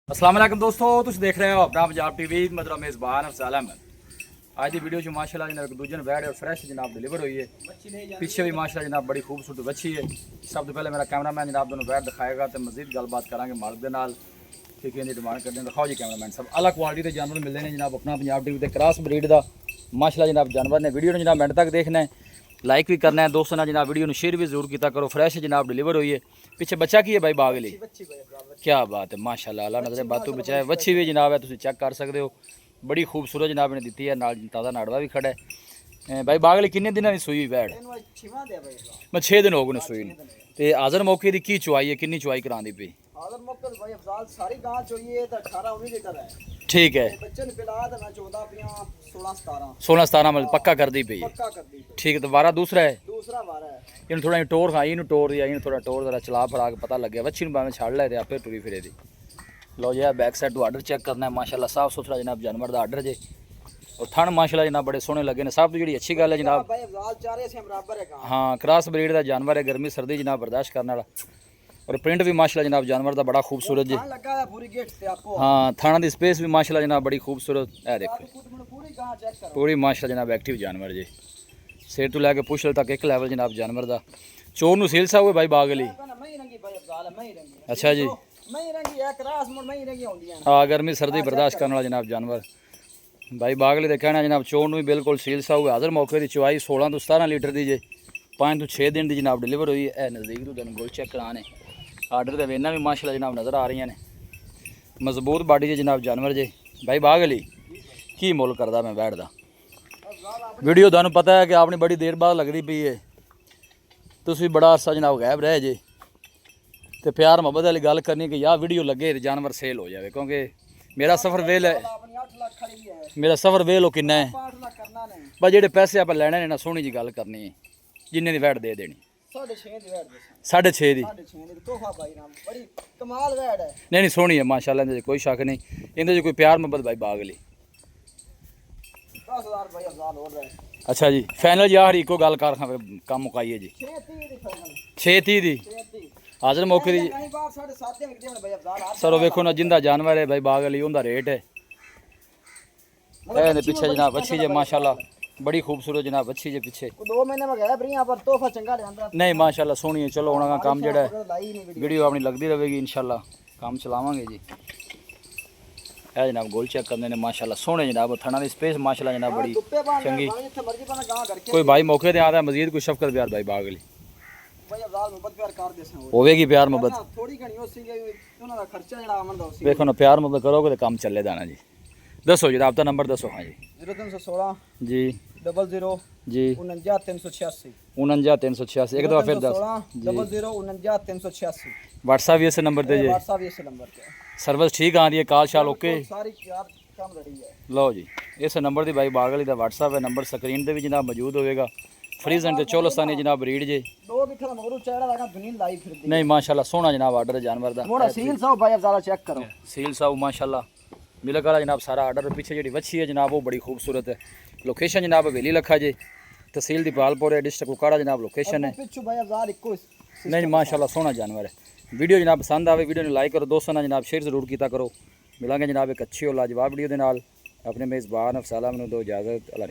अस्सलाम वालेकुम दोस्तों, तुम देख रहे हो अपना पंजाब टीवी। मतलब मेज़बान अफज़ल अहमद। आज की वीडियो माशाल्लाह जनाब एक दूजे बैठ और फ्रेश जनाब डिलीवर हुई है। पीछे भी माशाल्लाह जनाब बड़ी खूबसूरत बच्ची है। सब तो पहले मेरा कैमरामैन जनाब दोनों बैठ दिखाएगा तो मजीद गलबात करांगे मालिक के नाल कि डिमांड करते हैं। दिखाओ जी कैमरामैन सब अलग क्वालिटी के जानवर मिलते हैं जनाब अपना पंजाब टीवी के क्रॉस ब्रीड का माशाल्लाह जनाब जानवर ने। वीडियो जनाब एंड तक देखना है, लाइक भी करना है दोस्तों ने जनाब, वीडियो शेयर भी जरूर किया करो। फ्रेश जनाब डिलीवर हुई है। पीछे बच्चा की है भाई बागली, क्या बात है माशाल्लाह, अल्लाह नजर बातों बचाए। वच्छी भी जनाब है, तुम चेक कर सकते हो, बड़ी खूबसूरत जनाब ने दी है। नाल ताज़ा नाड़वा भी खड़ा है। भाई बागली किन्ने दिन की सूई बैठ? मैं 6 दिन हो गए सूई ने। तो हाजर मौके की की चुवाई है, किन्नी चुवाई करानी पई? ठीक है, 16-17 मतलब पक्का कर दी पई है। ठीक है, तो वारा दूसरा है, इन थोड़ा टोर खाई, इन टोर दिया, इन थोड़ा टोर जरा चला फरा के पता लग गया। बच्ची भावें छड़ लै थे आपे टुरी फिरे दी। लो जी बैक साइड तो आर्डर चेक करना है माशाल्लाह, साफ सुथरा जनाब जानवर का आर्डर जे। और थन माशाल्लाह जनाब बड़े सोहने लगे ने। सब तो जी अच्छी गल है जनाब, हाँ क्रॉस ब्रीड का जानवर है, गर्मी सर्दी जनाब बर्दाश्त करने वाला। और प्रिंट भी माशाल्लाह जनाब जानवर का बड़ा खूबसूरत जी। हाँ थाना की स्पेस भी माशाल्लाह जनाब बड़ी खूबसूरत है। देखो पूरी माशाल्लाह जनाब एक्टिव जानवर जी, सिर तो लैके पुछ तक एक लैवल जनाब जानवर का। चोर नूं सेल सा हुए भाई बागली। अच्छा जी, हाँ गर्मी सर्दी बर्दाश्त करने वाला जनाब जानवर भाई बागली का कहना जनाब। चोर नूं भी बिल्कुल सील सा हुए। हाजर मौके की चुवाई 16 तो 17 लीटर की जे। 5 तो 6 दिन की जनाब डिलीवर हुई है। नज़दीक तो दिन गोल चेक कराने आर्डर के वेना भी माशाल्लाह जनाब नज़र आ रही हैं। मजबूत बाडी जे जनाब जानवर जे। भाई बागली की मुल करदा मैं बैठदा? वीडियो तुहानूं पता है कि आपने बड़ी देर बाद लगती पई है, तुसीं भी बड़ा अरसा जनाब गैब रह जे। तो प्यार मुहब्बत वाली गल करनी कि यार वीडियो लगे तो जानवर सेल हो जाए, क्योंकि मेरा सफ़र वेल है, मेरा सफ़र वेल हो किन्ना है। बस जेडे पैसे आप लैने ने ना सोहनी जी गल करनी है, जिन्ने की वैट दे देनी। 6.5 दी नहीं सोहनी है माशाल्लाह, इंदे कोई शक नहीं, इंदे कोई प्यार मुहब्बत भाई बागली। अच्छा जी फाइनल जी आखिरी इको गल कर कम मुकाइए जी। 6:30 दी हाजर मौके दी सर। वेखो ना जिंदा जानवर है भाई बागली, उनका रेट है। पीछे जनाब अच्छी जे माशाल्लाह बड़ी खूबसूरत जनाब अच्छी जे। पीछे 2 महीने में गया पर तोहफा चंगा लियांदा नहीं माशाल्लाह सोहनी है। चलो होना काम जेड़ा वीडियो अपनी लगती रहेगी इंशाल्लाह, काम चलावांगे जी। है जनाब गोल चेक करने ने माशाल्लाह सोहने जनाब। थना की स्पेस माशाल्लाह जनाब बड़ी चंगी। कोई भाई मौके ते आता मजीद कोई शफकत प्यार भाई बागली होगी प्यार मुहब्बत। देखो ना प्यार मुहब्बत करोगे तो काम चले जाना जी। दसो जी आपका नंबर दसो। हाँ जी 0316 जी 00 जी 49 386 49 386 एक दफ़ा फिर 10 00 49 386। व्हाट्सएप भी इस नंबर पे जी? व्हाट्सएप इस नंबर पे। सर्विस ठीक आ रही है, कॉल शाल ओके? सारी यार काम रेडी है। लो जी इस नंबर की भाई बागली का व्हाट्सएप है, नंबर स्क्रीन पर भी जनाब मौजूद होएगा। फ्रीजन ते चोलस्तानी जनाब ब्रीड जे। नहीं माशाल्लाह सोहना जनाब आर्डर जानवर का। सील साहब भाई ज़रा चेक करो, सील साहब माशाल्लाह मिलक वाला जनाब सारा आर्डर। पीछे जी वच्छी है जनाब वो बड़ी खूबसूरत है। लोकेशन जनाब हवेली लखा जे, तहसील दीपालपुर है, डिस्ट्रिक्ट कुपवाड़ा जनाब लोकेशन है। नहीं माशाल्लाह सोहना जानवर है। वीडियो जनाब पसंद आवे वीडियो ने लाइक करो, दोस्तों ने जनाब शेयर जरूर किया करो। मिलांगे जनाब एक अच्छी और लाजवाब वीडियो के नाल। अपने मेज़बान अफज़ल अहमद दो इजाज़त। अल्लाह